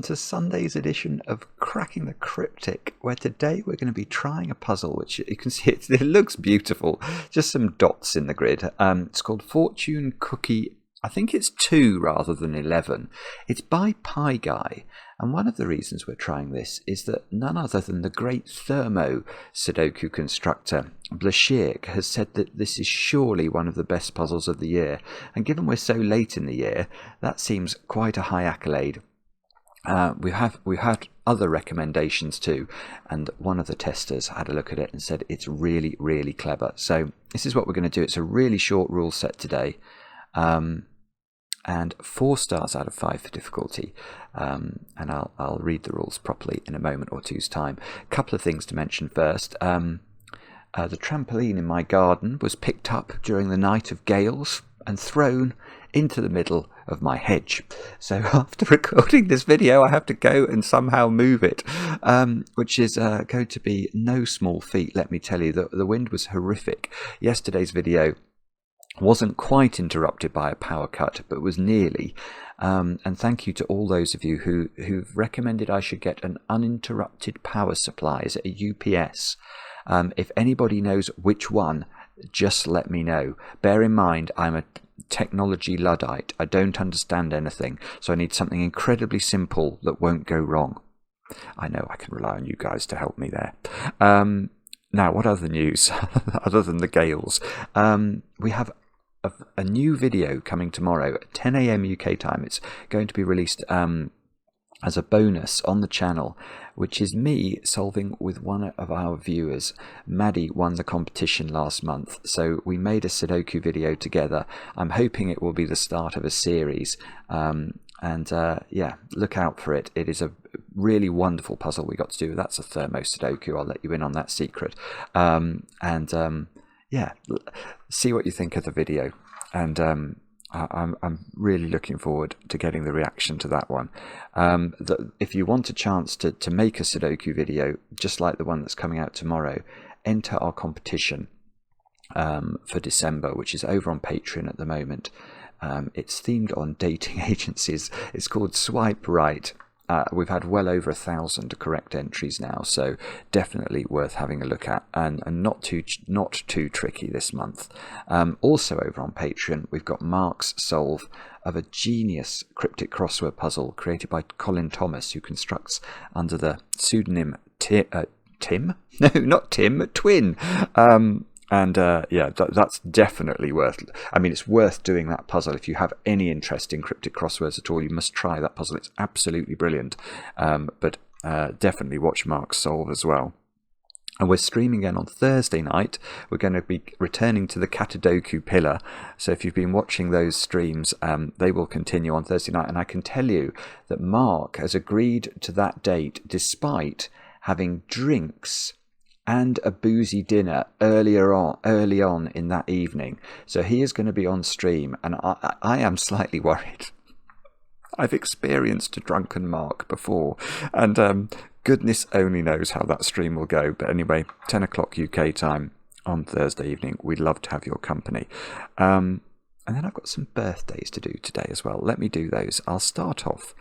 welcome to Sunday's edition of Cracking the Cryptic, where today we're going to be trying a puzzle which you can see it looks beautiful, just some dots in the grid. It's called Fortune Cookie. I think it's 2 rather than 11. It's by Pie Guy, and one of the reasons we're trying this is that none other than the great thermo Sudoku constructor Blashyrkh has said that this is surely one of the best puzzles of the year, and given we're so late in the year, that seems quite a high accolade. We've had other recommendations too, and one of the testers had a look at it and said it's really, really clever. So this is what we're going to do. It's a really short rule set today. And 4 stars out of 5 for difficulty, and I'll read the rules properly in a moment or two's time. A couple of things to mention first. The trampoline in my garden was picked up during the night of gales and thrown into the middle of my hedge. So after recording this video, I have to go and somehow move it, which is going to be no small feat, let me tell you. The wind was horrific. Yesterday's video wasn't quite interrupted by a power cut, but was nearly. And thank you to all those of you who've recommended I should get an uninterrupted power supply at a UPS. If anybody knows which one, just let me know. Bear in mind, I'm a technology Luddite. I don't understand anything, so I need something incredibly simple that won't go wrong. I know I can rely on you guys to help me there. Now, what other news other than the gales? We have a new video coming tomorrow at 10 AM UK time. It's going to be released as a bonus on the channel, which is me solving with one of our viewers. Maddie won the competition last month, so we made a Sudoku video together. I'm hoping it will be the start of a series, yeah, look out for it. It is a really wonderful puzzle we got to do. That's a thermo Sudoku. I'll let you in on that secret. Yeah, see what you think of the video, and I'm really looking forward to getting the reaction to that one. If you want a chance to make a Sudoku video just like the one that's coming out tomorrow, enter our competition for December, which is over on Patreon at the moment. It's themed on dating agencies. It's called Swipe Right. We've had well over 1,000 correct entries now, so definitely worth having a look at, and not too tricky this month. Also over on Patreon, we've got Mark's solve of a genius cryptic crossword puzzle created by Colin Thomas, who constructs under the pseudonym Tim? No, not Tim, Twin. Yeah, that's definitely worth. I mean, it's worth doing that puzzle. If you have any interest in cryptic crosswords at all, you must try that puzzle. It's absolutely brilliant. But definitely watch Mark solve as well. And we're streaming again on Thursday night. We're going to be returning to the Caterdokupillar. So if you've been watching those streams, they will continue on Thursday night. And I can tell you that Mark has agreed to that date despite having drinks and a boozy dinner early on in that evening. So he is going to be on stream, and I am slightly worried. I've experienced a drunken Mark before, and goodness only knows how that stream will go. But anyway, 10 o'clock UK time on Thursday evening. We'd love to have your company. And then I've got some birthdays to do today as well. Let me do those. I'll start off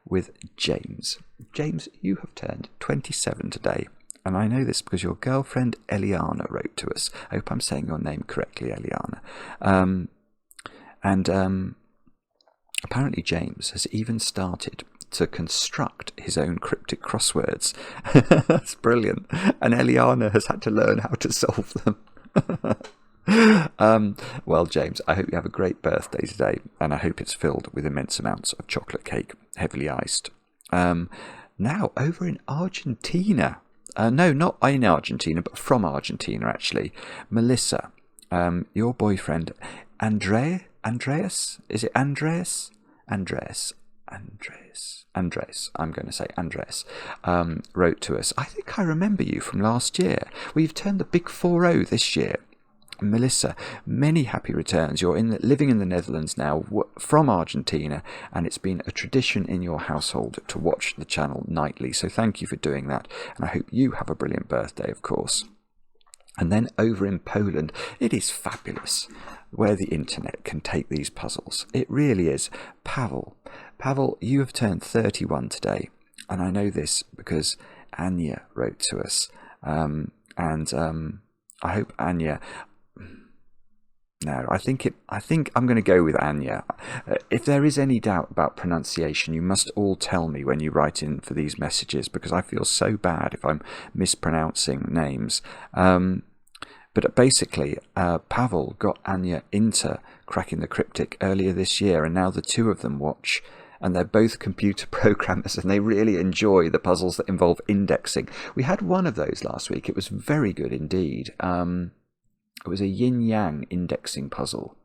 with James. James, you have turned 27 today. And I know this because your girlfriend Eliana wrote to us. I hope I'm saying your name correctly, Eliana. Apparently James has even started to construct his own cryptic crosswords. That's brilliant. And Eliana has had to learn how to solve them. Well, James, I hope you have a great birthday today, and I hope it's filled with immense amounts of chocolate cake, heavily iced. Now, over in Argentina... no, not in Argentina, but from Argentina, actually. Melissa, your boyfriend, Andreas? Is it Andreas? Andres, I'm going to say Andres, wrote to us. I think I remember you from last year. Well, you've turned the big 4-0 this year. Melissa, many happy returns. You're living in the Netherlands now from Argentina, and it's been a tradition in your household to watch the channel nightly. So thank you for doing that, and I hope you have a brilliant birthday, of course. And then over in Poland, it is fabulous where the internet can take these puzzles. It really is. Pavel, Pavel, you have turned 31 today, and I know this because Anya wrote to us, and I hope Anya. No, I think I'm going to go with Anya. If there is any doubt about pronunciation, you must all tell me when you write in for these messages, because I feel so bad if I'm mispronouncing names. But basically, Pavel got Anya into cracking the cryptic earlier this year, and now the two of them watch, and they're both computer programmers, and they really enjoy the puzzles that involve indexing. We had one of those last week. It was very good indeed. It was a yin-yang indexing puzzle.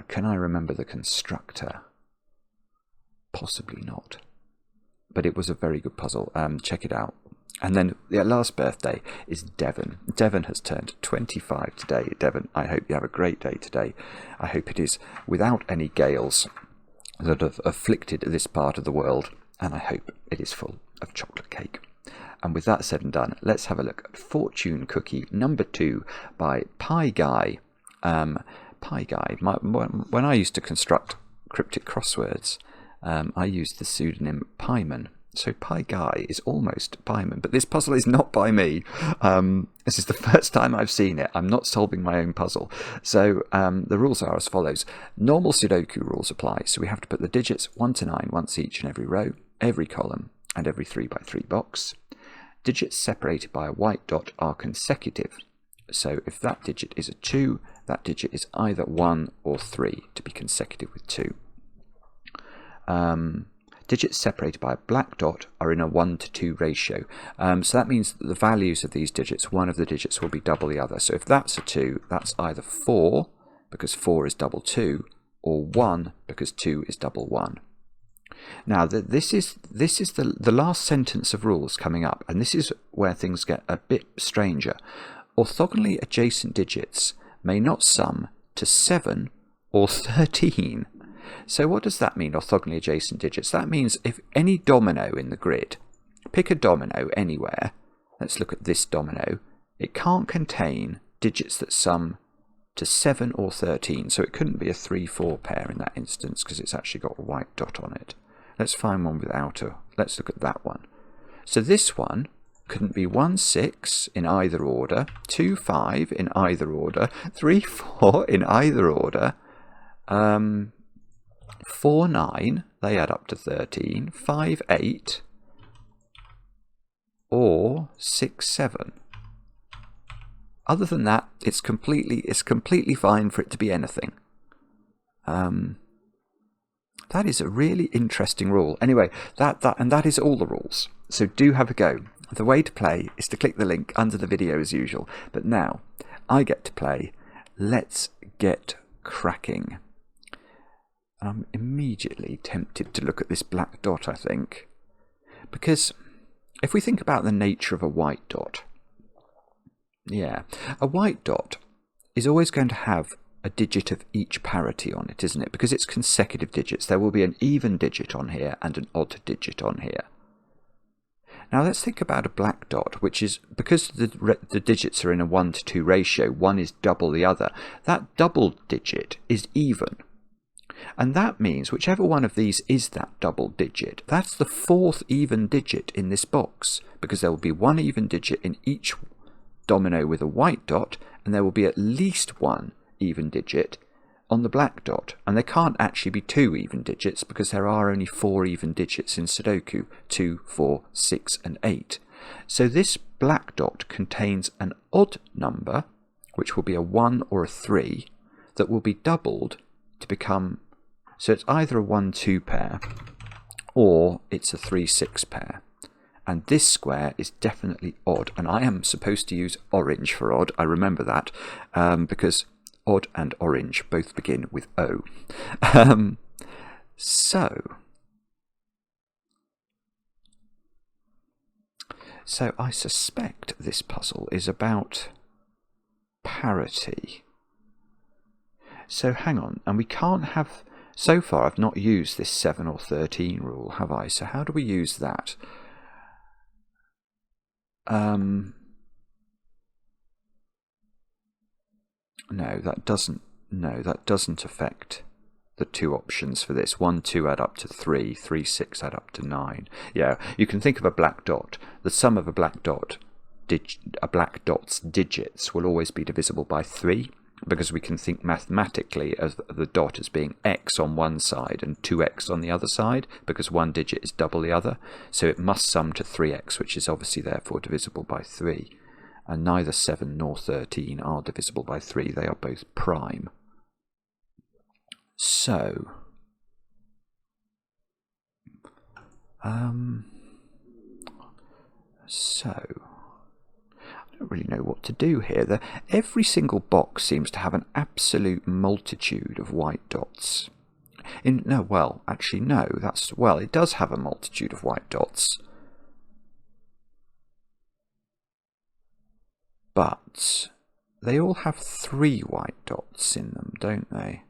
Can I remember the constructor? Possibly not. But it was a very good puzzle. Check it out. And then the last birthday is Devon. Devon has turned 25 today. Devon, I hope you have a great day today. I hope it is without any gales that have afflicted this part of the world. And I hope it is full of chocolate cake. And with that said and done, let's have a look at Fortune Cookie number 2 by Pie Guy. Pie Guy. When I used to construct cryptic crosswords, I used the pseudonym Pieman. So Pie Guy is almost Pieman, but this puzzle is not by me. This is the first time I've seen it. I'm not solving my own puzzle. So the rules are as follows. Normal Sudoku rules apply. So we have to put the digits 1 to 9 once each in every row, every column, and every 3 by 3 box. Digits separated by a white dot are consecutive. So if that digit is a 2, that digit is either 1 or 3 to be consecutive with 2. Digits separated by a black dot are in a 1 to 2 ratio. So that means that the values of these digits, one of the digits will be double the other. So if that's a 2, that's either 4, because 4 is double 2, or 1, because 2 is double 1. Now, this is the last sentence of rules coming up, and this is where things get a bit stranger. Orthogonally adjacent digits may not sum to 7 or 13. So what does that mean, orthogonally adjacent digits? That means if any domino in the grid, pick a domino anywhere, let's look at this domino, it can't contain digits that sum to 7 or 13, so it couldn't be a 3-4 pair in that instance because it's actually got a white dot on it. Let's find one without a. Let's look at that one. So this one couldn't be 1, 6 in either order, 2, 5 in either order, 3, 4 in either order, 4, 9, they add up to 13, 5, 8, or 6, 7. Other than that, it's completely fine for it to be anything. That is a really interesting rule. Anyway, that is all the rules. So do have a go. The way to play is to click the link under the video as usual. But now, I get to play. Let's get cracking. I'm immediately tempted to look at this black dot, I think. Because if we think about the nature of a white dot, yeah, a white dot is always going to have a digit of each parity on it, isn't it? Because it's consecutive digits. There will be an even digit on here and an odd digit on here. Now let's think about a black dot, which is, because the digits are in a 1 to 2 ratio, one is double the other. That double digit is even. And that means whichever one of these is that double digit, that's the 4th even digit in this box, because there will be one even digit in each domino with a white dot, and there will be at least one even digit on the black dot, and there can't actually be 2 even digits because there are only 4 even digits in Sudoku, 2, 4, 6 and 8. So this black dot contains an odd number, which will be a 1 or a 3, that will be doubled to become, so it's either a 1-2 pair or it's a 3-6 pair. And this square is definitely odd, and I am supposed to use orange for odd. I remember that because odd and orange both begin with O. So I suspect this puzzle is about parity. So hang on, and we can't have, so far I've not used this 7 or 13 rule, have I? So how do we use that? No, that doesn't affect the two options for this. 1, 2 add up to 3, 3, 6 add up to 9. Yeah, you can think of a black dot. The sum of a black dot's digits will always be divisible by 3, because we can think mathematically of the dot as being x on one side and 2x on the other side, because one digit is double the other. So it must sum to 3x, which is obviously therefore divisible by 3. And neither 7 nor 13 are divisible by 3. They are both prime. So, I don't really know what to do here. Every single box seems to have an absolute multitude of white dots. It does have a multitude of white dots. But they all have 3 white dots in them, don't they?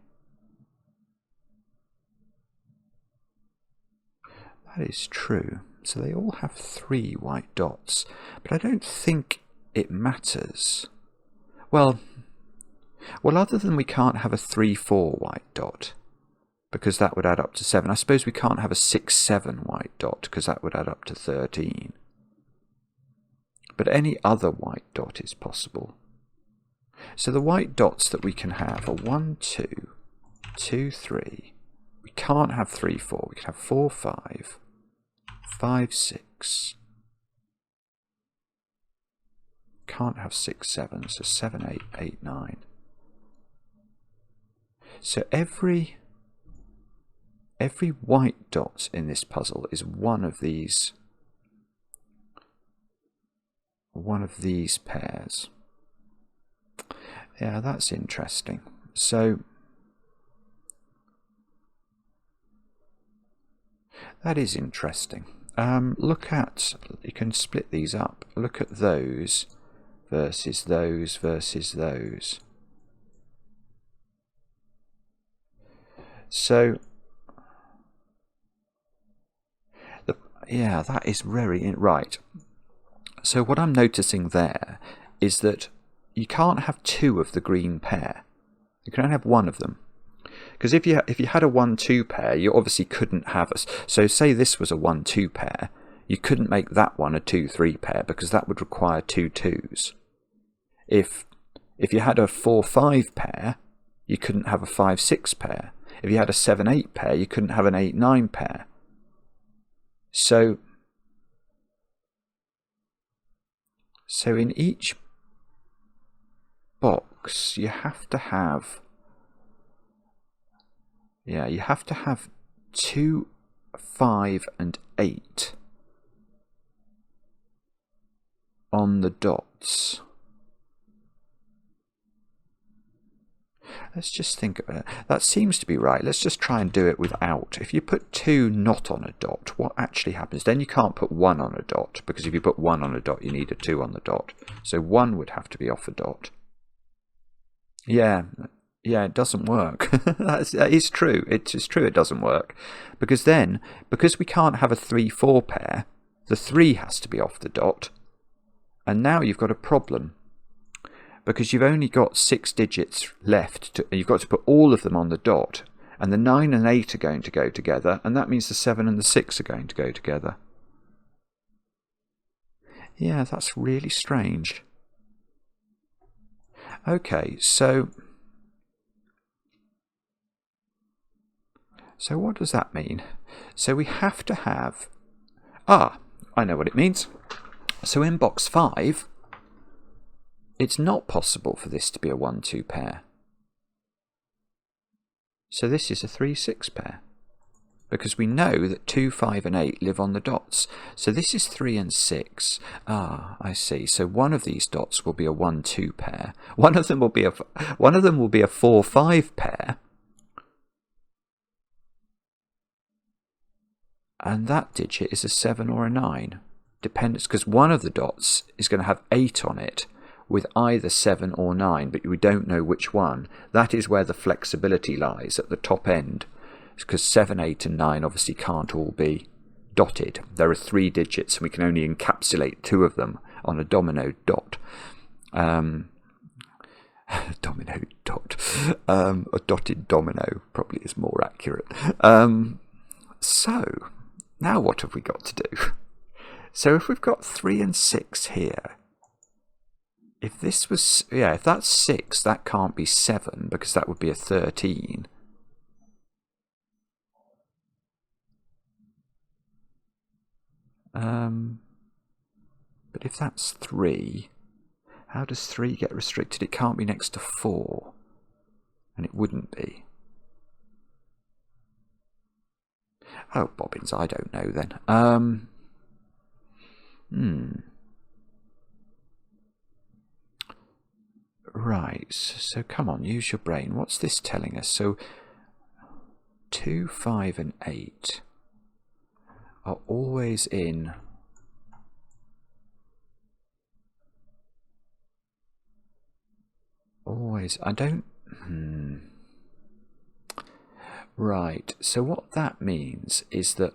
That is true. So they all have 3 white dots. But I don't think it matters. Well, other than we can't have a 3, 4 white dot, because that would add up to 7. I suppose we can't have a 6, 7 white dot, because that would add up to 13. But any other white dot is possible. So the white dots that we can have are 1, 2, 2, 3. We can't have 3, 4. We can have 4, 5, 5, 6. Can't have 6, 7. So 7, 8, 8, 9. So every white dot in this puzzle is one of these pairs. Yeah, that's interesting. So that is interesting. You can split these up. Look at those versus those versus those. So that is very right. So what I'm noticing there is that you can't have 2 of the green pair. You can only have 1 of them. Because if you had a 1, 2 pair, you obviously couldn't have so say this was a 1, 2 pair, you couldn't make that one a 2, 3 pair, because that would require 2 2s. If you had a 4, 5 pair, you couldn't have a 5, 6 pair. If you had a 7, 8 pair, you couldn't have an 8, 9 pair. So in each box you have to have 2, 5 and 8 on the dots. Let's just think about it. That seems to be right. Let's just try and do it without. If you put 2 not on a dot, what actually happens? Then you can't put 1 on a dot, because if you put 1 on a dot, you need a 2 on the dot. So 1 would have to be off a dot. Yeah, it doesn't work. That is true. It is true it doesn't work. Because we can't have a 3, 4 pair, the 3 has to be off the dot. And now you've got a problem. Because you've only got 6 digits left. You've got to put all of them on the dot. And the 9 and 8 are going to go together. And that means the 7 and the 6 are going to go together. Yeah, that's really strange. Okay, so what does that mean? So we have to have... I know what it means. So in box 5... it's not possible for this to be a 1, 2 pair. So this is a 3, 6 pair. Because we know that 2, 5 and 8 live on the dots. So this is 3 and 6. I see. So one of these dots will be a 1, 2 pair. One of them will be a 4, 5 pair. And that digit is a 7 or a 9. Depends, because one of the dots is going to have 8 on it, with either 7 or 9, but we don't know which one. That is where the flexibility lies, at the top end, because 7, 8 and 9 obviously can't all be dotted. There are 3 digits and we can only encapsulate 2 of them on a domino dot. Domino dot. A dotted domino probably is more accurate. So, now what have we got to do? So if we've got 3 and 6 here, if this was, yeah, if that's 6, that can't be 7 because that would be a 13. But if that's 3, how does 3 get restricted? It can't be next to 4, and it wouldn't be. Oh, bobbins, I don't know then. Right, so come on, use your brain. What's this telling us? So 2, 5 and 8 are always in I don't right, so what that means is that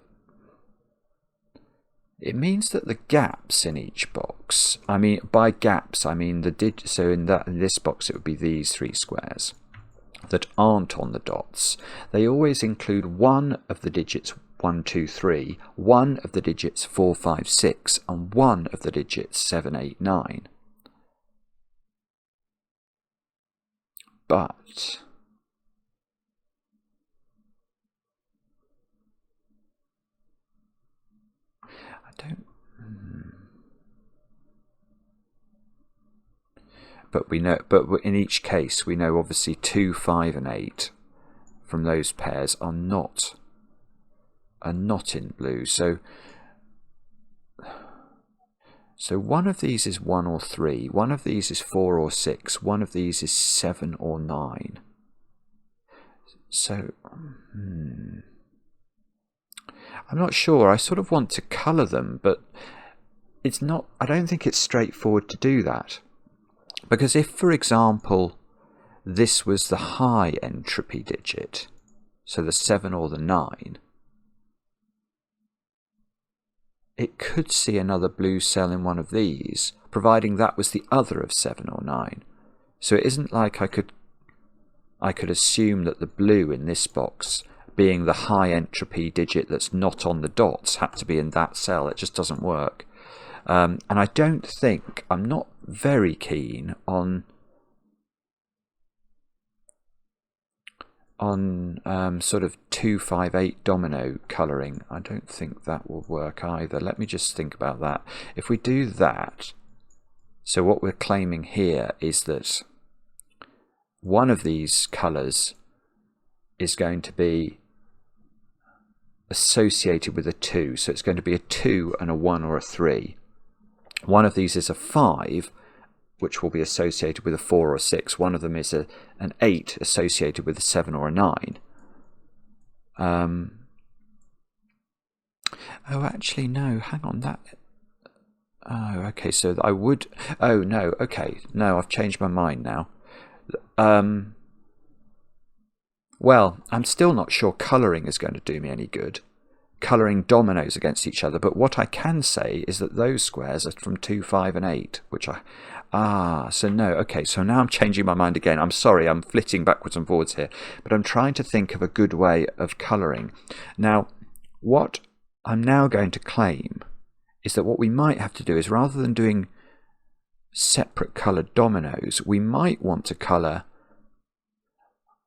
it means that the gaps in each box, I mean by gaps I mean so in this box it would be these 3 squares that aren't on the dots, they always include one of the digits 1, 2, 3, one of the digits 4, 5, 6 and one of the digits 7, 8, 9. But I don't. But we know. But in each case, we know obviously 2, 5, and 8 from those pairs are not in blue. So one of these is 1 or 3, one of these is 4 or 6, one of these is 7 or 9. So, I'm not sure. I sort of want to colour them, but it's not. I don't think it's straightforward to do that. Because if, for example, this was the high entropy digit, so the 7 or the 9, it could see another blue cell in one of these, providing that was the other of 7 or 9. So it isn't like I could assume that the blue in this box, being the high entropy digit that's not on the dots, had to be in that cell. It just doesn't work. And I don't think, I'm not very keen on sort of 2, 5, 8 domino colouring. I don't think that will work either. Let me just think about that. If we do that, so what we're claiming here is that one of these colours is going to be associated with a 2, so it's going to be a 2 and a 1 or a 3. One of these is a 5, which will be associated with a 4 or a 6. One of them is an 8 associated with a 7 or a 9. Oh, actually, no, hang on, that... Oh, okay, so I would... Oh, no, okay, no, I've changed my mind now. Well, I'm still not sure colouring is going to do me any good. Colouring dominoes against each other, but what I can say is that those squares are from 2, 5 and 8, which so no, okay, so now I'm changing my mind again. I'm sorry, I'm flitting backwards and forwards here, but I'm trying to think of a good way of colouring. Now, what I'm now going to claim is that what we might have to do is, rather than doing separate coloured dominoes, we might want to colour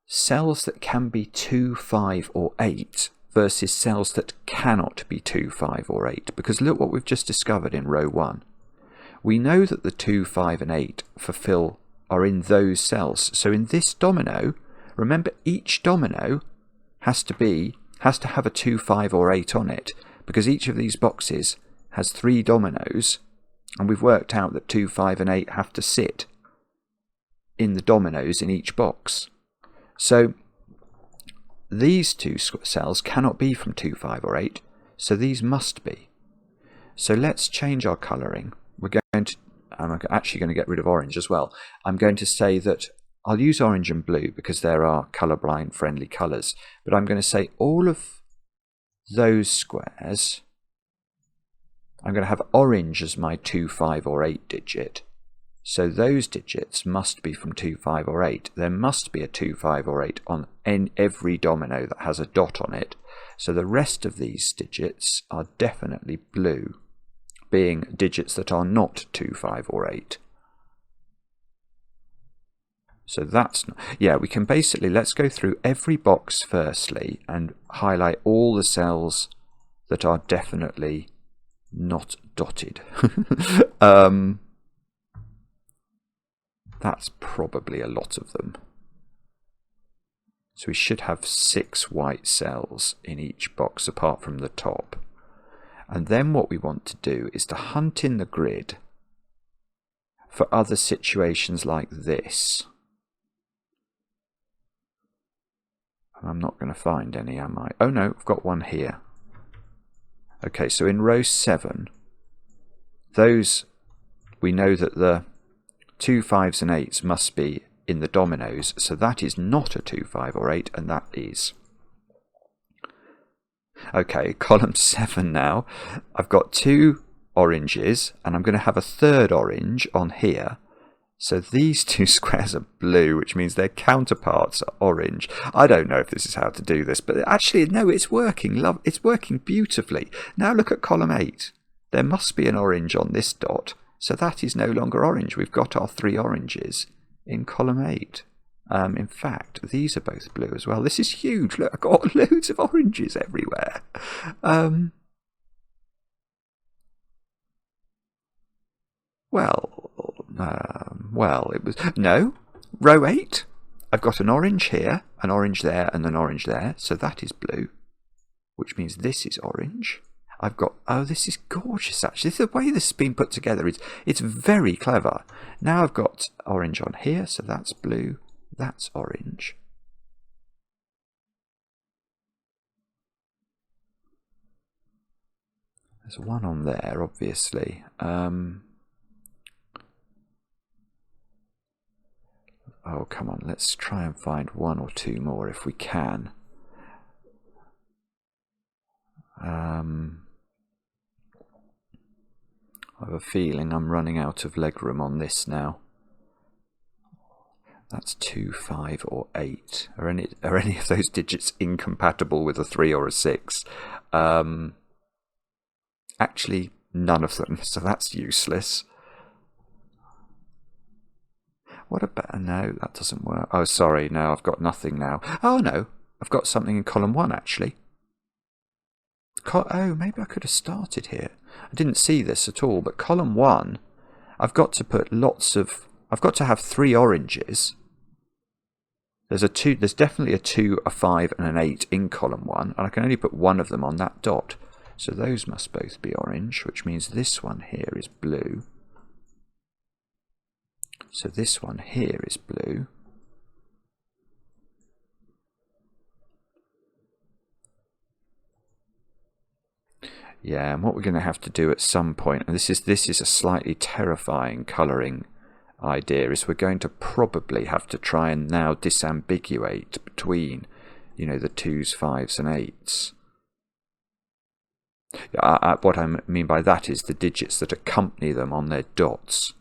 cells that can be 2, 5 or 8 versus cells that cannot be 2, 5 or 8. Because look what we've just discovered in row 1. We know that the 2, 5 and 8 are in those cells. So in this domino, remember each domino has to have a 2, 5 or 8 on it, because each of these boxes has 3 dominoes, and we've worked out that 2, 5 and 8 have to sit in the dominoes in each box. So these 2 cells cannot be from 2, 5 or 8, so these must be. So let's change our colouring. I'm actually going to get rid of orange as well. I'm going to say that I'll use orange and blue because there are colourblind friendly colours, but I'm going to say all of those squares, I'm going to have orange as my 2, 5 or 8 digit, So those digits must be from 2, 5 or 8. There must be a 2, 5 or 8 on every domino that has a dot on it. So the rest of these digits are definitely blue, being digits that are not 2, 5 or 8. So that's, yeah, we can basically, let's go through every box firstly and highlight all the cells that are definitely not dotted. That's probably a lot of them. So we should have 6 white cells in each box apart from the top. And then what we want to do is to hunt in the grid for other situations like this. I'm not going to find any, am I? Oh no, I've got one here. Okay, so in row 7, those, we know that the 2, 5s and 8s must be in the dominoes, so that is not a 2, 5 or 8, and that is. Okay, column 7 now. I've got 2 oranges, and I'm going to have a third orange on here. So these 2 squares are blue, which means their counterparts are orange. I don't know if this is how to do this, but actually, no, it's working. It's working beautifully. Now look at column 8. There must be an orange on this dot, so that is no longer orange. We've got our 3 oranges in column 8. In fact, these are both blue as well. This is huge. Look, I've got loads of oranges everywhere. Well, it was... No, row 8. I've got an orange here, an orange there, and an orange there. So that is blue, which means this is orange. I've got... Oh, this is gorgeous, actually. The way this has been put together, it's very clever. Now I've got orange on here, so that's blue. That's orange. There's one on there, obviously. Oh, come on, let's try and find 1 or 2 more if we can. I have a feeling I'm running out of legroom on this now. That's 2, 5 or 8. Are any of those digits incompatible with a 3 or a 6? Actually, none of them, so that's useless. What about... No, that doesn't work. Oh, sorry, no, I've got nothing now. Oh, no, I've got something in column 1, actually. Oh, maybe I could have started here. I didn't see this at all, but column 1, I've got to put lots of... I've got to have 3 oranges. There's definitely a 2, a 5, and an 8 in column 1, and I can only put 1 of them on that dot. So those must both be orange, which means this one here is blue. So this one here is blue. Yeah, and what we're going to have to do at some point, and this is a slightly terrifying colouring idea, is we're going to probably have to try and now disambiguate between, you know, the 2s, 5s and 8s. What I mean by that is the digits that accompany them on their dots.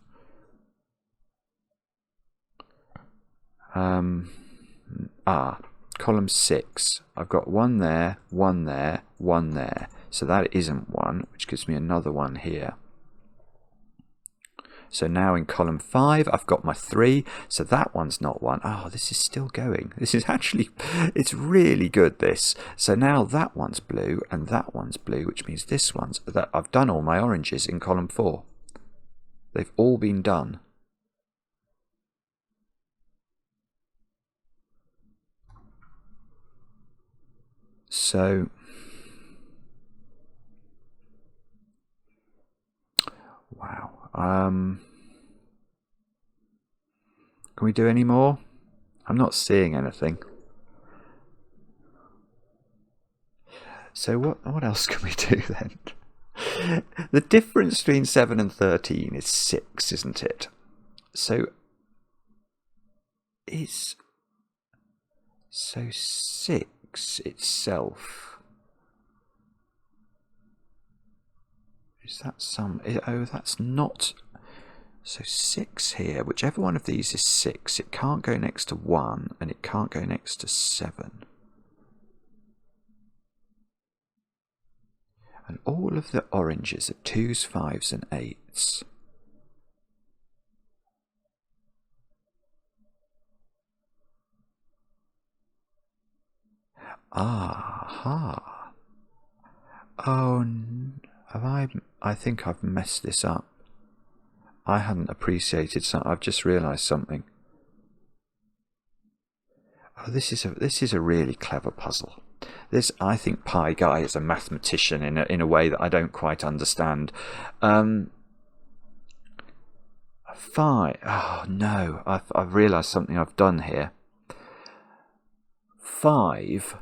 Column 6. I've got 1 there, 1 there, 1 there. So that isn't 1, which gives me another 1 here. So now in column 5, I've got my 3, so that one's not 1. Oh, this is still going. This is actually, it's really good, this. So now that one's blue, and that one's blue, which means this one's... that I've done all my oranges in column 4. They've all been done. So... wow. Can we do any more? I'm not seeing anything. So what else can we do then? The difference between 7 and 13 is 6, isn't it? So 6 itself, is that some... Oh, that's not... So 6 here, whichever one of these is 6, it can't go next to 1 and it can't go next to 7. And all of the oranges are 2s, 5s and 8s. Aha. Oh, I think I've messed this up. I hadn't appreciated something. I've just realised something. Oh, this is a really clever puzzle. I think Pi Guy is a mathematician in a way that I don't quite understand. 5. Oh no, I've realised something I've done here. 5,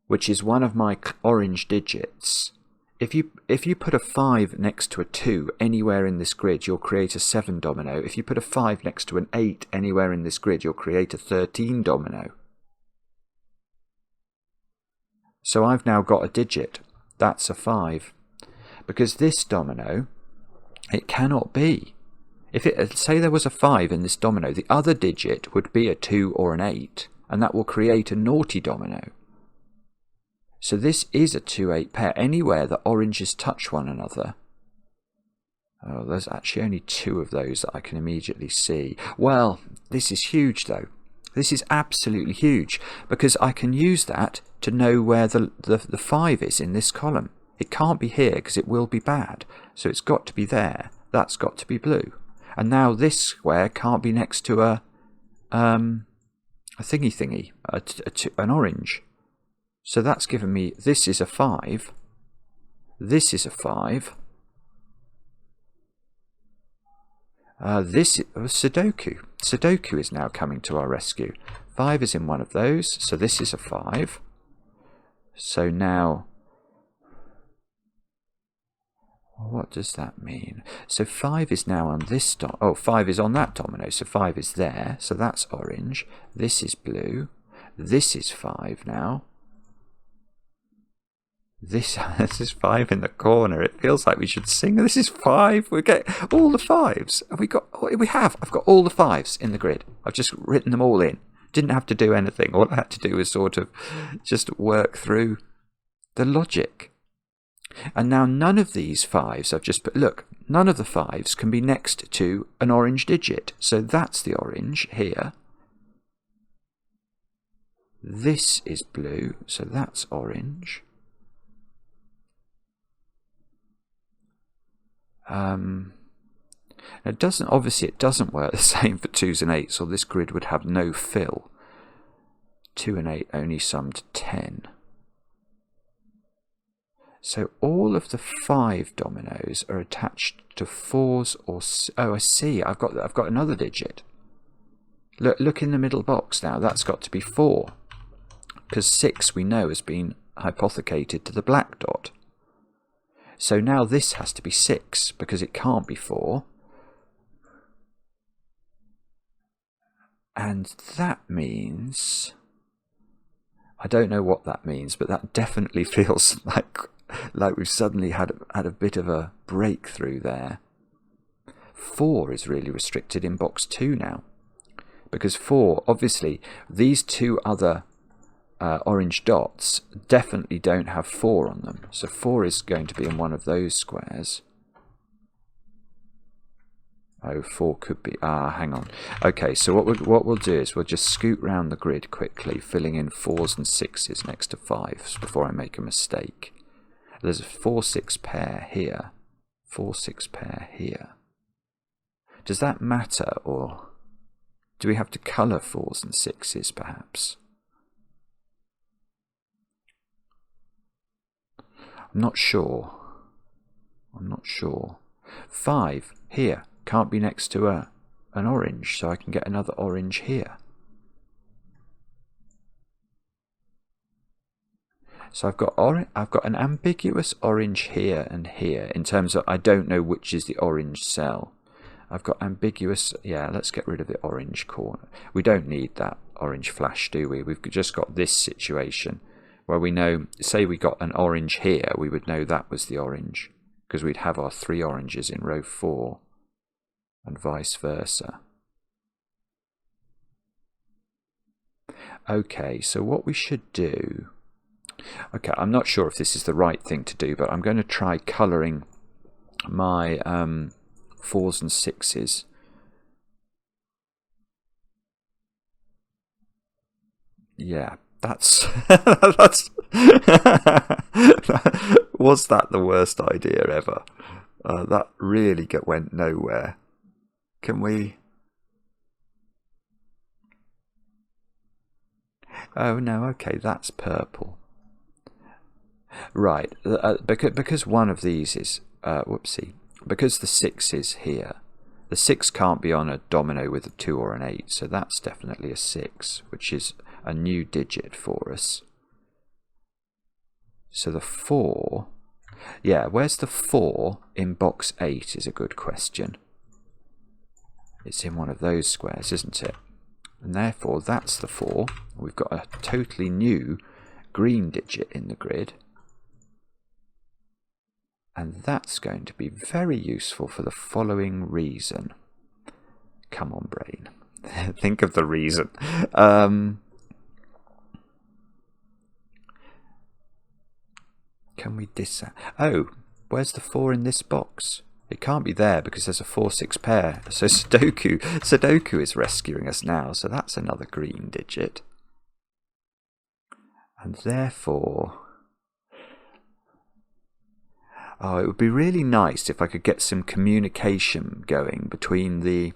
which is one of my orange digits. If you put a 5 next to a 2 anywhere in this grid, you'll create a 7 domino. If you put a 5 next to an 8 anywhere in this grid, you'll create a 13 domino. So I've now got a digit. That's a 5. Because this domino, it cannot be. Say there was a 5 in this domino, the other digit would be a 2 or an 8, and that will create a naughty domino. So this is a 2-8 pair. Anywhere that oranges touch one another. Oh, there's actually only 2 of those that I can immediately see. Well, this is huge though. This is absolutely huge, because I can use that to know where the 5 is in this column. It can't be here because it will be bad. So it's got to be there. That's got to be blue. And now this square can't be next to a thingy, an orange. So that's given me, this is a 5, this is a 5, this is Sudoku. Sudoku is now coming to our rescue. 5 is in one of those, so this is a 5. So now, what does that mean? So 5 is now on this 5 is on that domino, so 5 is there, so that's orange. This is blue. This is 5 now. This is 5 in the corner. It feels like we should sing. This is 5. We get all the 5s. I've got all the 5s in the grid. I've just written them all in. Didn't have to do anything. All I had to do was sort of just work through the logic. And now none of these 5s I've just put, look, none of the 5s can be next to an orange digit. So that's the orange here. This is blue, so that's orange. It doesn't work the same for 2s and 8s, or this grid would have no fill. 2 and 8 only summed 10. So all of the 5 dominoes are attached to 4s or... Oh, I see. I've got another digit. Look in the middle box now. That's got to be 4. Because 6 we know has been hypothecated to the black dot. So now this has to be 6 because it can't be 4. And that means... I don't know what that means, but that definitely feels like we've suddenly had a bit of a breakthrough there. 4 is really restricted in box 2 now. Because 4, obviously, these 2 other orange dots definitely don't have 4 on them. So 4 is going to be in one of those squares. Oh, 4 could be... hang on. Okay, so what we'll do is we'll just scoot round the grid quickly, filling in 4s and 6s next to 5s before I make a mistake. There's a 4-6 pair here. 4-6 pair here. Does that matter, or do we have to colour 4s and 6s perhaps? I'm not sure. 5 here can't be next to an orange, so I can get another orange here. So I've got an ambiguous orange here and here in terms of I don't know which is the orange cell. I've got ambiguous, yeah, let's get rid of the orange corner. We don't need that orange flash, do we? We've just got this situation where we know, say we got an orange here, we would know that was the orange because we'd have our 3 oranges in row 4. and vice versa. Okay, so what we should do... Okay, I'm not sure if this is the right thing to do, but I'm going to try colouring my 4s and 6s. Yeah, that's... that's was that the worst idea ever? That really went nowhere. Can we... Oh no, okay, that's purple. Right, because one of these is... whoopsie. Because the 6 is here, the 6 can't be on a domino with a 2 or an 8, so that's definitely a 6, which is a new digit for us. So the 4... Yeah, where's the 4 in box 8 is a good question. It's in one of those squares, isn't it? And therefore that's the 4. We've got a totally new green digit in the grid. And that's going to be very useful for the following reason. Come on, brain. Think of the reason. Can we Oh, where's the 4 in this box? It can't be there because there's a 4-6 pair. So Sudoku is rescuing us now. So that's another green digit. And therefore... Oh, it would be really nice if I could get some communication going between the...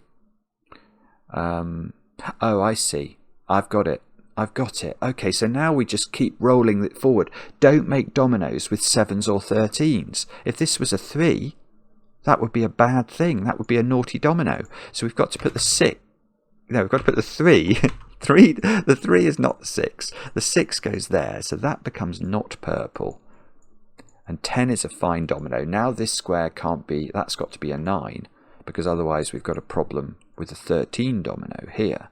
Oh, I see. I've got it. I've got it. Okay, so now we just keep rolling it forward. Don't make dominoes with 7s or 13s. If this was a 3, that would be a bad thing. That would be a naughty domino. So we've got to put the 6... No, we've got to put the 3... The 3 is not the 6. The 6 goes there, so that becomes not purple. And 10 is a fine domino. Now this square can't be... That's got to be a 9, because otherwise we've got a problem with the 13 domino here.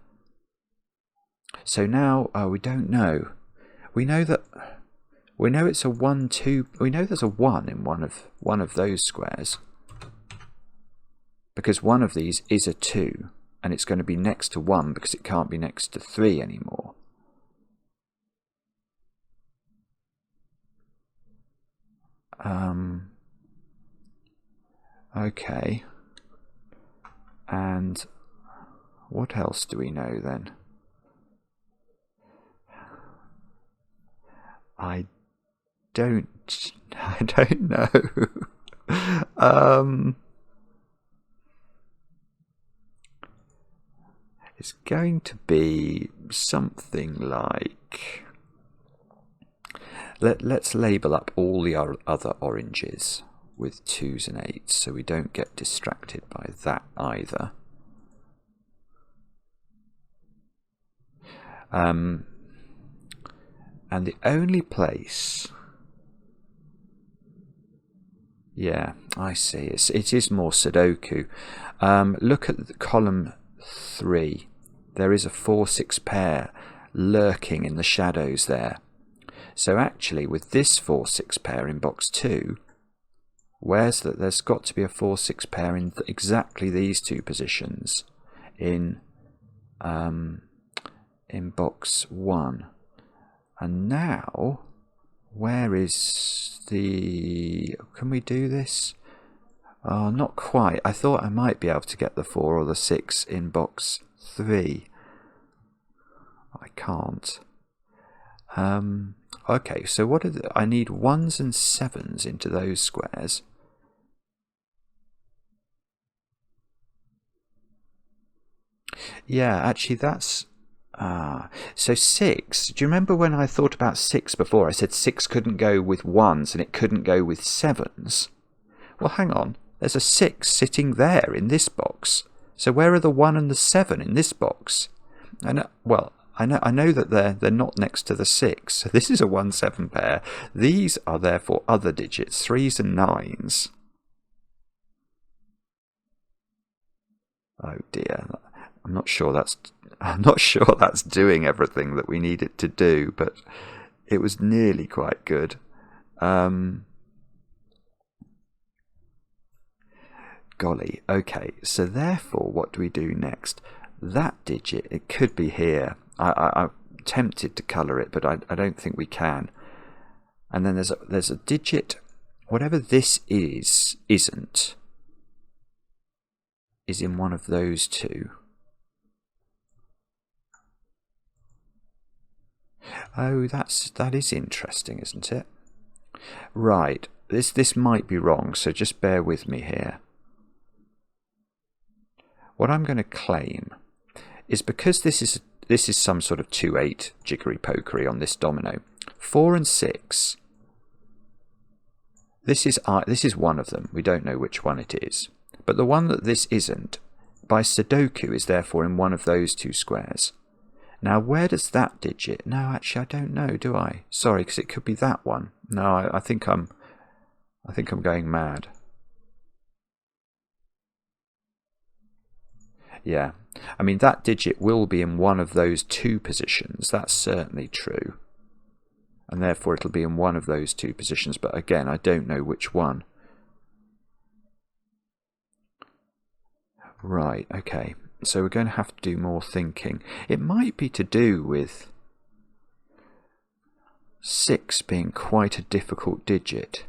So now, we don't know. We know that... We know it's a 1, 2... We know there's a 1 in one of those squares. Because one of these is a 2, and it's going to be next to 1 because it can't be next to 3 anymore. Okay. And what else do we know then? I don't know. It's going to be something like... Let's label up all the other oranges with 2s and 8s so we don't get distracted by that either. And the only place... Yeah, I see. It is more Sudoku. Look at the column 3. There is a 4-6 pair lurking in the shadows there. So actually, with this 4-6 pair in box 2, where's that? There's got to be a 4-6 pair in exactly these two positions in box 1. And now, where is the... Can we do this? Oh, not quite. I thought I might be able to get the 4 or the 6 in box 3. I can't. Okay, so what are I need 1s and 7s into those squares. Yeah, actually that's... so 6, do you remember when I thought about 6 before? I said 6 couldn't go with 1s and it couldn't go with 7s. Well, hang on. There's a 6 sitting there in this box. So where are the 1 and the 7 in this box? And well, I know that they're not next to the 6. So this is a 1-7 pair. These are therefore other digits, 3s and 9s. Oh dear. I'm not sure that's doing everything that we need it to do, but it was nearly quite good. Golly, okay, so therefore what do we do next? That digit, it could be here. I'm tempted to colour it, but I don't think we can. And then there's a digit, whatever this isn't, is in one of those two. Oh, that is interesting, isn't it? Right, this might be wrong, so just bear with me here. What I'm going to claim is, because this is some sort of 2-8 jiggery pokery on this domino, 4 and 6. This is one of them. We don't know which one it is, but the one that this isn't, by Sudoku, is therefore in one of those two squares. Now, where does that digit? No, actually, I don't know, do I? Sorry, because it could be that one. No, I think I'm going mad. Yeah, I mean, that digit will be in one of those two positions. That's certainly true. And therefore it'll be in one of those two positions. But again, I don't know which one. Right, okay. So we're going to have to do more thinking. It might be to do with 6 being quite a difficult digit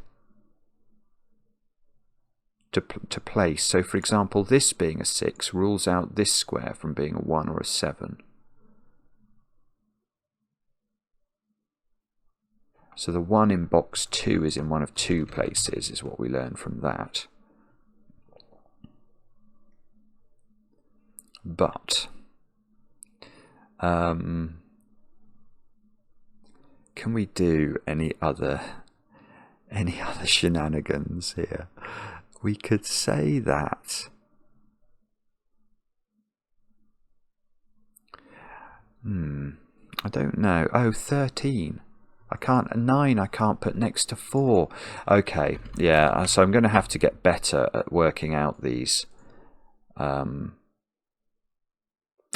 to place. So for example, this being a 6 rules out this square from being a 1 or a 7. So the 1 in box 2 is in one of two places, is what we learn from that. But can we do any other shenanigans here? We could say that I don't know. Oh, 13. I can't, 9 I can't put next to 4. Okay, yeah, so I'm going to have to get better at working out these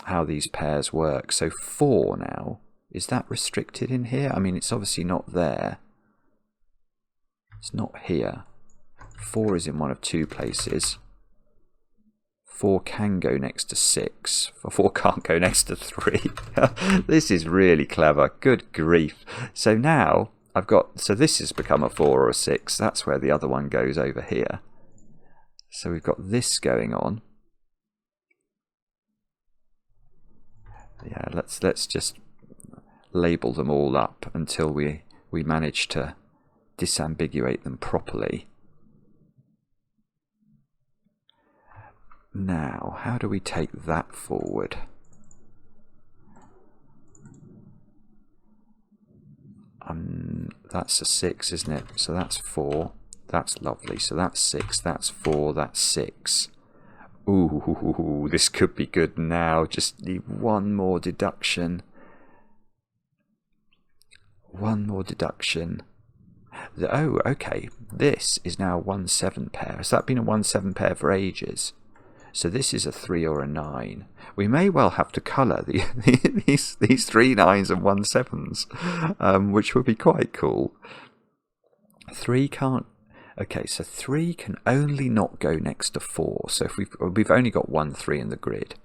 how these pairs work. So 4 now, is that restricted in here? I mean, it's obviously not there. It's not here. 4 is in one of two places. 4 can go next to 6. 4 can't go next to 3. This is really clever. Good grief. So now I've got, so this has become a 4 or a 6. That's where the other one goes over here. So we've got this going on. Yeah, let's just label them all up until we manage to disambiguate them properly. Now, how do we take that forward? That's a 6, isn't it? So that's 4. That's lovely. So that's 6. That's 4. That's 6. Ooh, this could be good now. Just need one more deduction. One more deduction. Oh, okay. This is now a 1-7 pair. Has that been a 1-7 pair for ages? So this is a 3 or a 9. We may well have to colour these 3 9s and 1 7s, which would be quite cool. 3 can't. Okay, so 3 can only not go next to 4. So if we've only got 1 3 in the grid,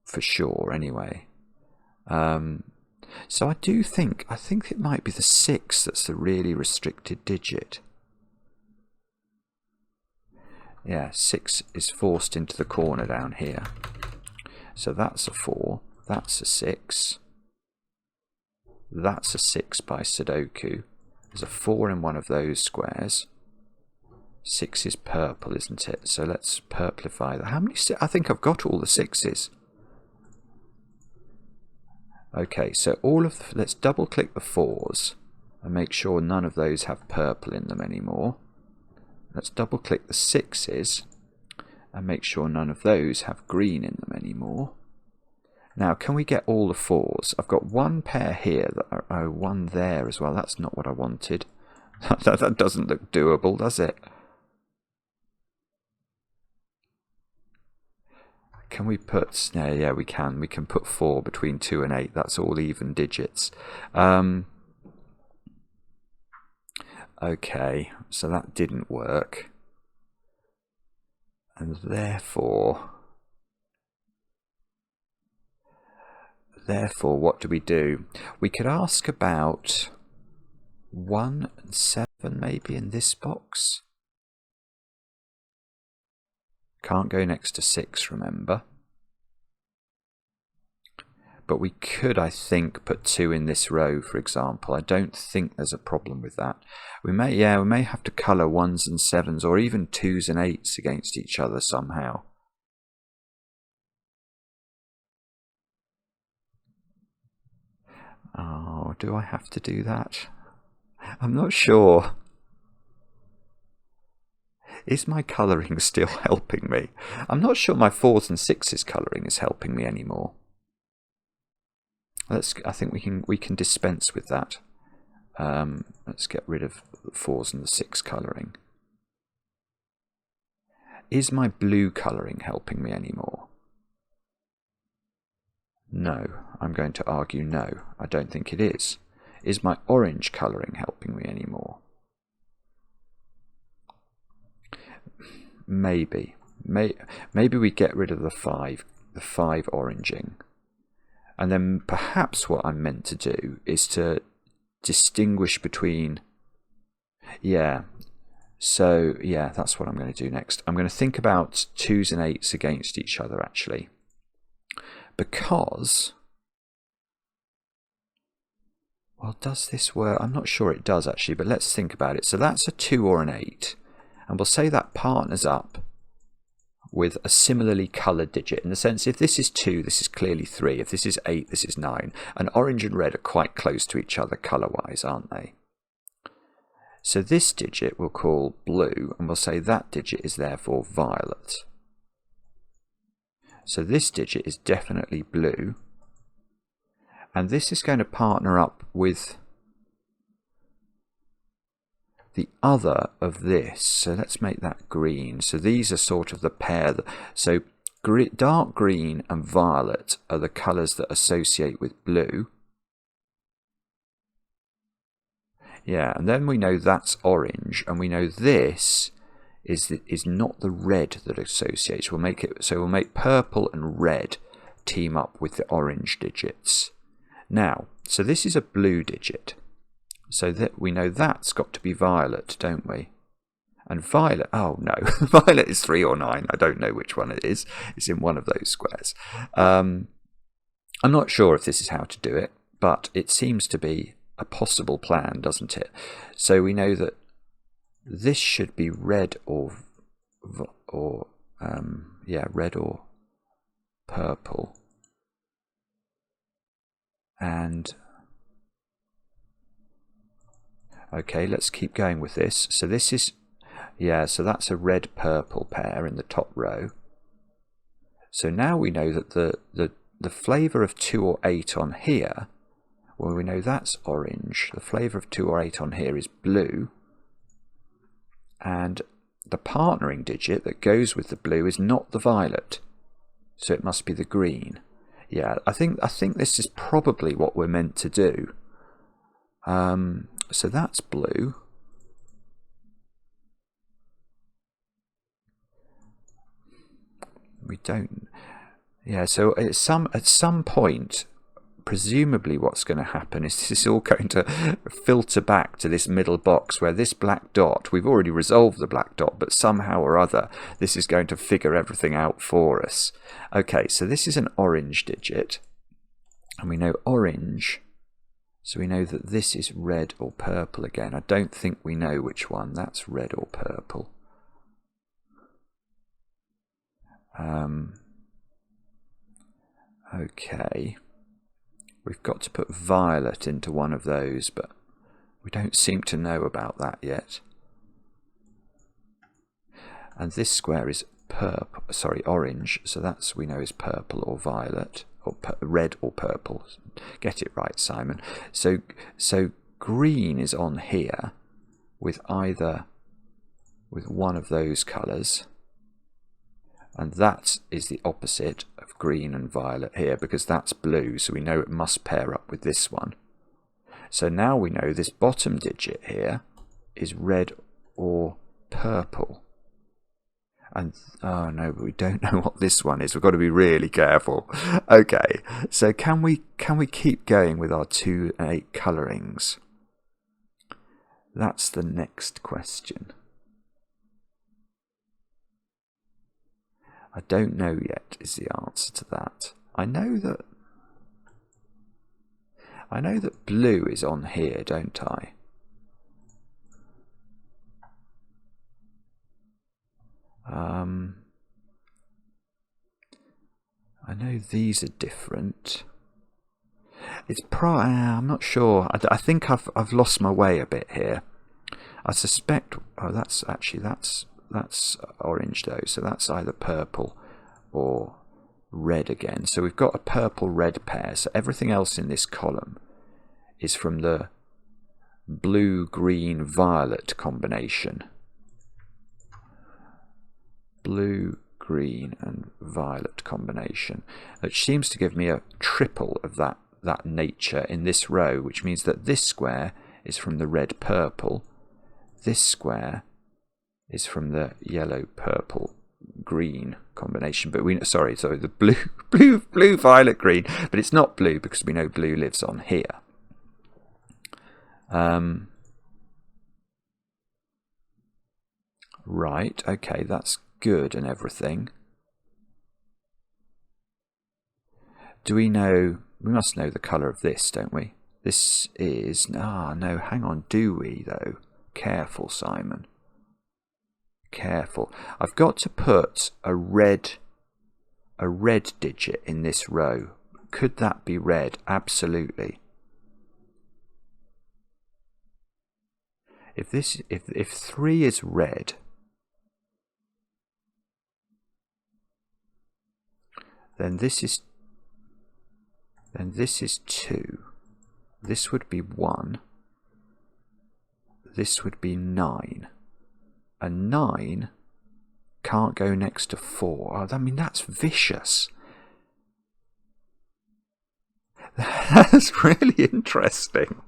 for sure. Anyway, so I think it might be the 6 that's the really restricted digit. Yeah, 6 is forced into the corner down here. So that's a 4. That's a 6. That's a 6 by Sudoku. There's a 4 in one of those squares. 6 is purple, isn't it? So let's purplify that. How many? I think I've got all the 6s. Okay, so let's double click the 4s and make sure none of those have purple in them anymore. Let's double click the 6s and make sure none of those have green in them anymore. Now, can we get all the 4s? I've got one pair here, one there as well. That's not what I wanted. That doesn't look doable, does it? Can we put, yeah, we can. We can put 4 between 2 and 8. That's all even digits. Okay, so that didn't work. And therefore, what do? We could ask about 1 and 7 maybe in this box. Can't go next to 6, remember. But we could, I think, put 2 in this row, for example. I don't think there's a problem with that. We may have to colour 1s and 7s, or even 2s and 8s against each other somehow. Oh, do I have to do that? I'm not sure. Is my colouring still helping me? I'm not sure my 4s and 6s colouring is helping me anymore. I think we can dispense with that. Let's get rid of the 4s and the 6 colouring. Is my blue colouring helping me anymore? No, I'm going to argue no. I don't think it is. Is my orange colouring helping me anymore? Maybe. Maybe we get rid of the 5 oranging. And then perhaps what I'm meant to do is to distinguish between... Yeah, so yeah, that's what I'm going to do next. I'm going to think about 2s and 8s against each other, actually. Because... Well, does this work? I'm not sure it does, actually, but let's think about it. So that's a 2 or an 8. And we'll say that partners up with a similarly coloured digit, in the sense if this is 2, this is clearly 3. If this is 8, this is 9. And orange and red are quite close to each other colour-wise, aren't they? So this digit we'll call blue, and we'll say that digit is therefore violet. So this digit is definitely blue. And this is going to partner up with the other of this. So let's make that green. So these are sort of the pair. So dark green and violet are the colours that associate with blue. Yeah, and then we know that's orange, and we know this is not the red that associates. We'll make purple and red team up with the orange digits. Now, so this is a blue digit. So that we know that's got to be violet, don't we? And violet, oh no, violet is 3 or 9. I don't know which one it is. It's in one of those squares. I'm not sure if this is how to do it, but it seems to be a possible plan, doesn't it? So we know that this should be red or red or purple. And okay, let's keep going with this. So this is, so that's a red-purple pair in the top row. So now we know that the flavour of 2 or 8 on here, well, we know that's orange. The flavour of 2 or 8 on here is blue. And the partnering digit that goes with the blue is not the violet. So it must be the green. Yeah, I think this is probably what we're meant to do. So that's blue. We don't. Yeah, so at some point, presumably what's going to happen is this is all going to filter back to this middle box where this black dot, we've already resolved the black dot, but somehow or other this is going to figure everything out for us. Okay, so this is an orange digit, and we know orange, so we know that this is red or purple again. I don't think we know which one. That's red or purple. Okay. We've got to put violet into one of those, but we don't seem to know about that yet. And this square is orange, so that's, we know, is purple or violet, or red or purple. Get it right, Simon. So green is on here with one of those colours. And that is the opposite of green and violet here, because that's blue, so we know it must pair up with this one. So now we know this bottom digit here is red or purple. And oh no, but we don't know what this one is. We've got to be really careful. Okay, so can we keep going with our 2 and 8 colorings? That's the next question. I don't know yet is the answer to that. I know that blue is on here, don't I? I know these are different. It's I'm not sure. I think I've lost my way a bit here. I suspect. Oh, that's orange though. So that's either purple or red again. So we've got a purple-red pair. So everything else in this column is from the blue-green-violet combination. Blue, green and violet combination, which seems to give me a triple of that nature in this row, which means that this square is from the red purple, this square is from the yellow purple green combination, but the blue violet green, but it's not blue because we know blue lives on here. Right, okay, that's good and everything. Do we know? We must know the colour of this, don't we? This is no, hang on, do we though? Careful, Simon. Careful. I've got to put a red digit in this row. Could that be red? Absolutely. If 3 is red, then this is 2. This would be 1. This would be 9. And 9 can't go next to 4. Oh, I mean, that's vicious. That's really interesting.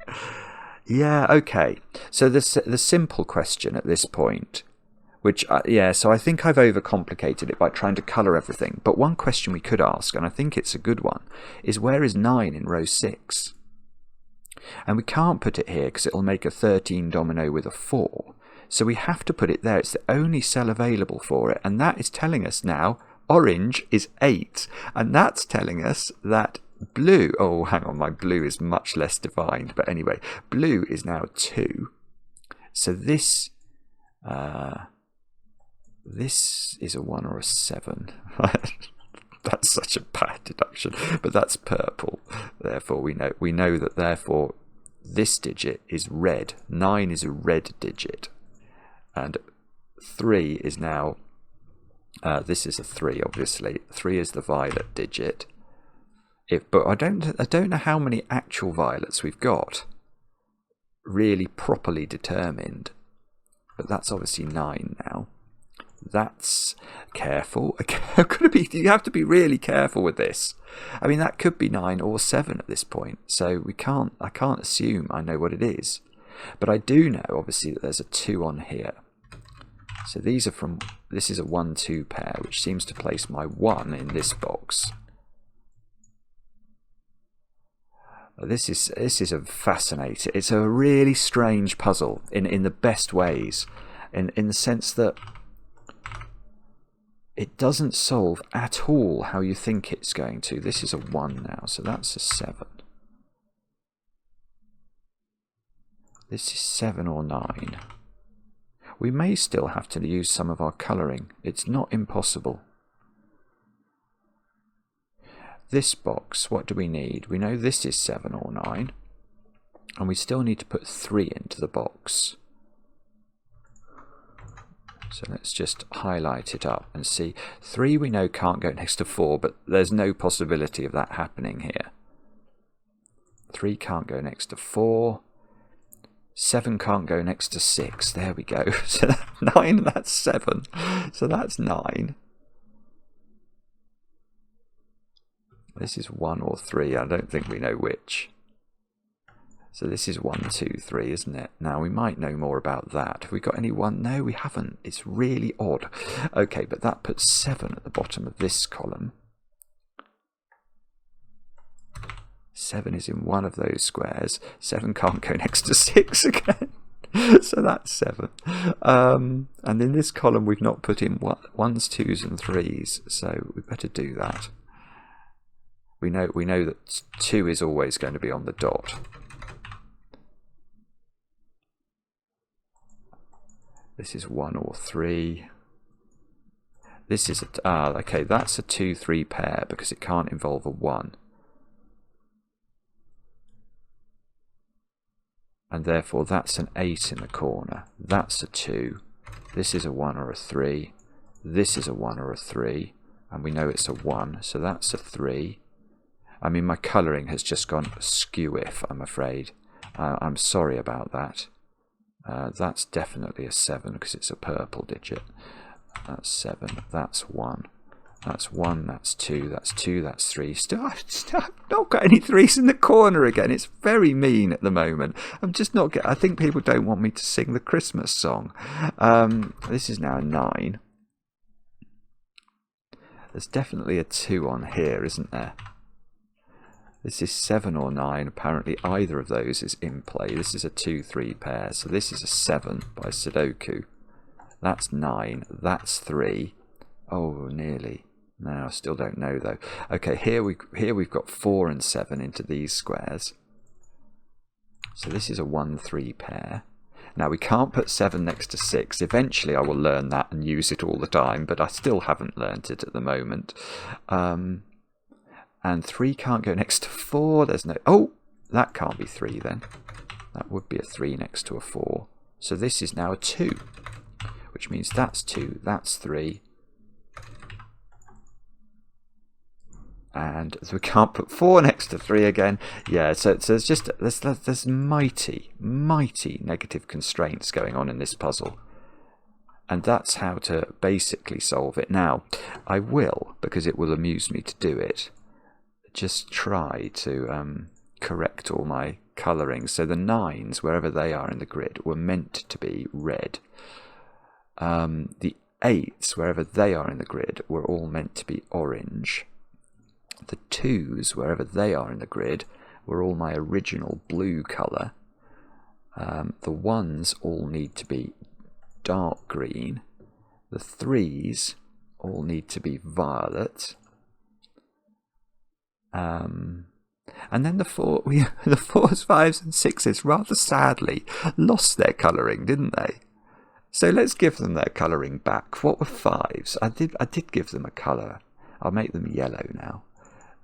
Yeah, okay. So the simple question at this point, which, so I think I've overcomplicated it by trying to colour everything. But one question we could ask, and I think it's a good one, is where is 9 in row 6? And we can't put it here because it'll make a 13 domino with a 4. So we have to put it there. It's the only cell available for it. And that is telling us now orange is 8. And that's telling us that blue, oh, hang on, my blue is much less defined. But anyway, blue is now 2. So this is a 1 or a 7. That's such a bad deduction, but that's purple. Therefore, we know that therefore this digit is red. 9 is a red digit, and 3 is now. This is a 3, obviously. 3 is the violet digit. But I don't know how many actual violets we've got, really properly determined. But that's obviously 9 now. That's careful. You have to be really careful with this. I mean, that could be 9 or 7 at this point. So I can't assume I know what it is. But I do know, obviously, that there's a 2 on here. So this is a 1-2 pair, which seems to place my 1 in this box. This is a fascinating. It's a really strange puzzle in the best ways, in the sense that it doesn't solve at all how you think it's going to. This is a 1 now, so that's a 7. This is 7 or 9. We may still have to use some of our colouring. It's not impossible. This box, what do we need? We know this is 7 or 9. And we still need to put 3 into the box. So let's just highlight it up and see. 3 we know can't go next to 4, but there's no possibility of that happening here. 3 can't go next to 4. 7 can't go next to 6. There we go. So that's 9, that's 7. So that's 9. This is 1 or 3. I don't think we know which. So this is 1, 2, 3, isn't it? Now we might know more about that. Have we got any one? No, we haven't. It's really odd. Okay, but that puts 7 at the bottom of this column. 7 is in one of those squares. 7 can't go next to 6 again. So that's 7. And in this column we've not put in 1s, 2s and 3s. So we better do that. We know that 2 is always going to be on the dot. This is 1 or 3. This is okay, that's a 2, 3 pair because it can't involve a 1. And therefore that's an 8 in the corner. That's a 2. This is a 1 or a 3. This is a 1 or a 3. And we know it's a 1, so that's a 3. I mean, my colouring has just gone skew-if, I'm afraid. I'm sorry about that. That's definitely a 7 because it's a purple digit. That's 7. That's 1. That's 1. That's 2. That's 2. That's 3. Still, I've not got any 3s in the corner again. It's very mean at the moment. I'm just not I think people don't want me to sing the Christmas song. This is now a 9. There's definitely a 2 on here, isn't there? This is 7 or 9. Apparently either of those is in play. This is a 2, 3 pair. So this is a 7 by Sudoku. That's 9. That's 3. Oh, nearly. No, I still don't know though. Okay, here we've got 4 and 7 into these squares. So this is a 1, 3 pair. Now we can't put 7 next to 6. Eventually I will learn that and use it all the time, but I still haven't learnt it at the moment. And 3 can't go next to 4. There's no... Oh, that can't be 3 then. That would be a 3 next to a 4. So this is now a 2, which means that's 2, that's 3. And we can't put 4 next to 3 again. Yeah, so there's just there's mighty negative constraints going on in this puzzle. And that's how to basically solve it. Now, I will, because it will amuse me to do it, just try to correct all my colouring. So the 9s, wherever they are in the grid, were meant to be red. The 8s, wherever they are in the grid, were all meant to be orange. The 2s, wherever they are in the grid, were all my original blue colour. The 1s all need to be dark green. The 3s all need to be violet. And then the 4s, 5s and 6s rather sadly lost their colouring, didn't they? So let's give them their colouring back. What were 5s? I did give them a colour. I'll make them yellow now.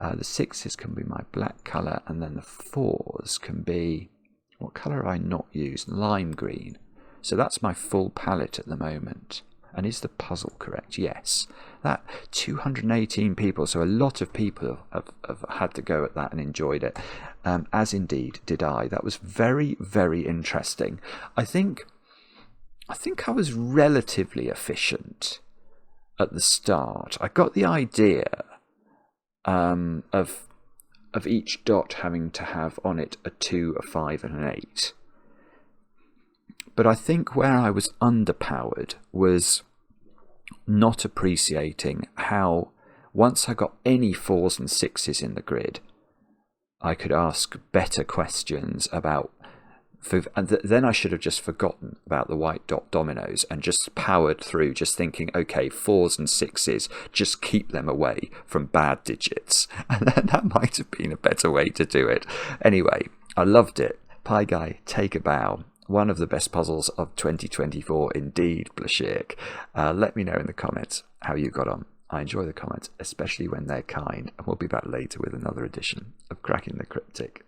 The 6s can be my black colour, and then the 4s can be, what colour have I not used? Lime green. So that's my full palette at the moment. And is the puzzle correct? Yes. That 218 people, so a lot of people have had to go at that and enjoyed it, as indeed did I. That was very, very interesting. I think I was relatively efficient at the start. I got the idea of each dot having to have on it a 2, a 5 and an 8. But I think where I was underpowered was not appreciating how, once I got any 4s and 6s in the grid, I could ask better questions about... And then I should have just forgotten about the white dot dominoes and just powered through, just thinking, okay, 4s and 6s, just keep them away from bad digits. And then that might have been a better way to do it. Anyway, I loved it. Pie Guy, take a bow. One of the best puzzles of 2024, indeed, Blashyrkh. Let me know in the comments how you got on. I enjoy the comments, especially when they're kind. And we'll be back later with another edition of Cracking the Cryptic.